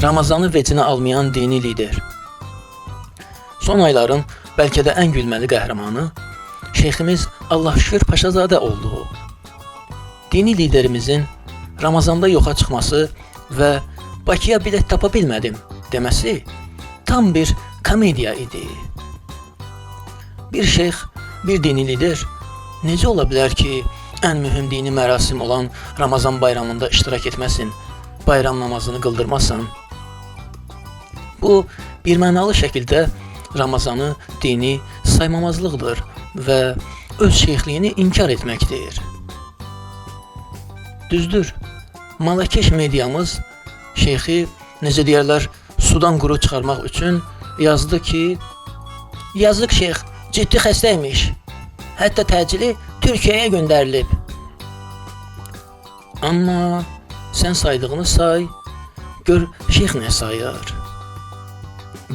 Ramazanı vecinə almayan dini lider. Son ayların bəlkə də ən gülməli qəhrəmanı Şeyximiz Allahşükür Paşazadə oldu. Dini liderimizin Ramazanda yoxa çıxması və Bakıya bilet tapa bilmədim deməsi tam bir komediya idi. Bir şeyx, bir dini lider necə ola bilər ki, ən mühüm dini mərasim olan Ramazan bayramında iştirak etməsin, bayram namazını qıldırmasın? Bu, birmənalı şəkildə Ramazanı dini saymamazlıqdır və öz şeyxliyini inkar etməkdir. Düzdür, malakeş mediamız şeyxi, necə deyərlər, sudan quru çıxarmaq üçün yazdı ki, yazıq şeyx ciddi xəstəymiş, hətta təcili Türkiyəyə göndərilib. Amma sən saydığını say, gör şeyx nə sayır.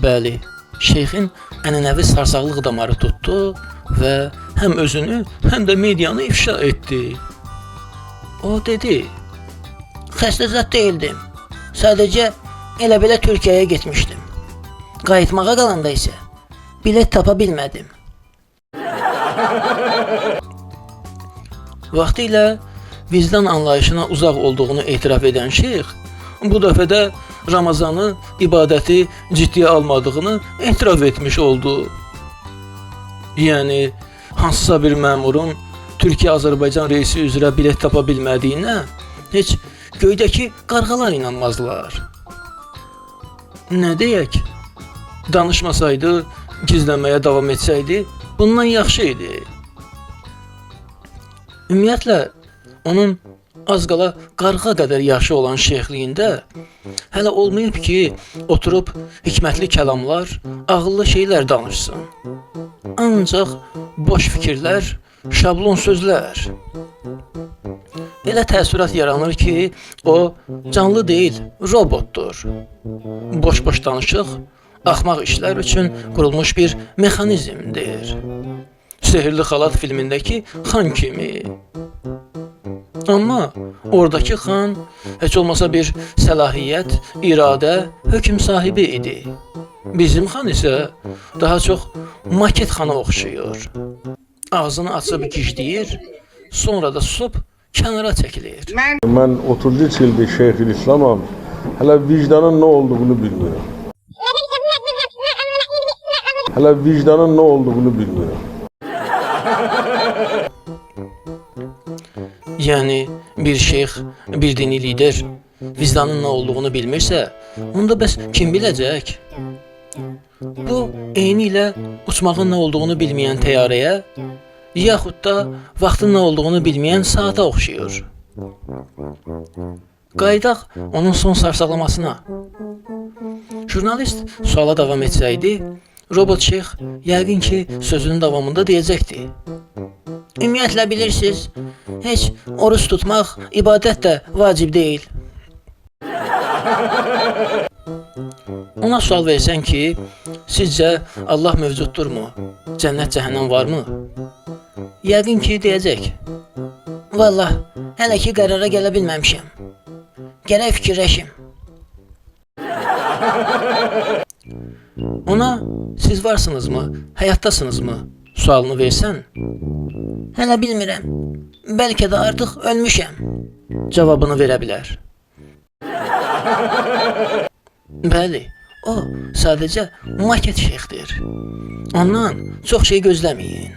Bəli, şeyxin ənənəvi sarsaqlıq damarı tutdu və həm özünü, həm də medianı ifşa etdi. O dedi, xəstə zət deyildim, sadəcə elə-belə Türkiyəyə getmişdim. Qayıtmağa qalanda isə bilet tapa bilmədim. Vaxtilə vicdan anlayışına uzaq olduğunu etiraf edən şeyx, bu dəfə də Ramazanı, ibadəti ciddiyə almadığını etiraf etmiş oldu. Yəni, hansısa bir məmurun Türkiyə-Azərbaycan reysi üzrə bilet tapa bilmədiyinə heç göydəki qarğalar inanmazlar. Nə deyək? Danışmasaydı, gizlənməyə davam etsəydi, bundan yaxşı idi. Ümumiyyətlə, onun az qala qarğa qədər yaşı olan şeyxliyində hələ olmayıb ki, oturub hikmətli kəlamlar, ağıllı şeylər danışsın. Ancaq boş fikirlər, şablon sözlər. Elə təəssürat yaranır ki, o canlı deyil, robotdur. Boş-boş danışıq, axmaq işlər üçün qurulmuş bir mexanizmdir. Sehirli Xalat filmindəki xan kimi. Amma oradakı xan heç olmasa bir səlahiyyət, iradə, hökm sahibi idi. Bizim xan isə daha çox maket xana oxşuyur. Ağzını açıb gicləyir, sonra da susub kənara çəkilir. Mən 33 ildir Şeyxülislamam, hələ vicdanın nə olduğunu bilmirəm. Hələ vicdanın nə olduğunu bilmirəm. Yəni, bir şeyx, bir dini lider vicdanın nə olduğunu bilmirsə, onda bəs kim biləcək? Bu, eyni ilə uçmağın nə olduğunu bilməyən təyyarəyə, yaxud da vaxtın nə olduğunu bilməyən saata oxşuyur. Qayıdaq onun son sarsaqlamasına. Jurnalist suala davam etsəydi, robot şeyx yəqin ki, sözünün davamında deyəcəkdi. Ümumiyyətlə bilirsiniz, heç oruç tutmaq, ibadət də vacib deyil. Ona sual versən ki, sizcə Allah mövcuddurmu? Cənnət, cəhənnəm varmı? Yəqin ki, deyəcək. Vallah, hələ ki qərara gələ bilməmişəm. Gərək fikirləşim. Ona siz varsınızmı, həyatdasınızmı sualını versən, hələ bilmirəm, bəlkə də artıq ölmüşəm cavabını verə bilər. Bəli, o sadəcə maket şeyxdir. Ondan çox şey gözləməyin.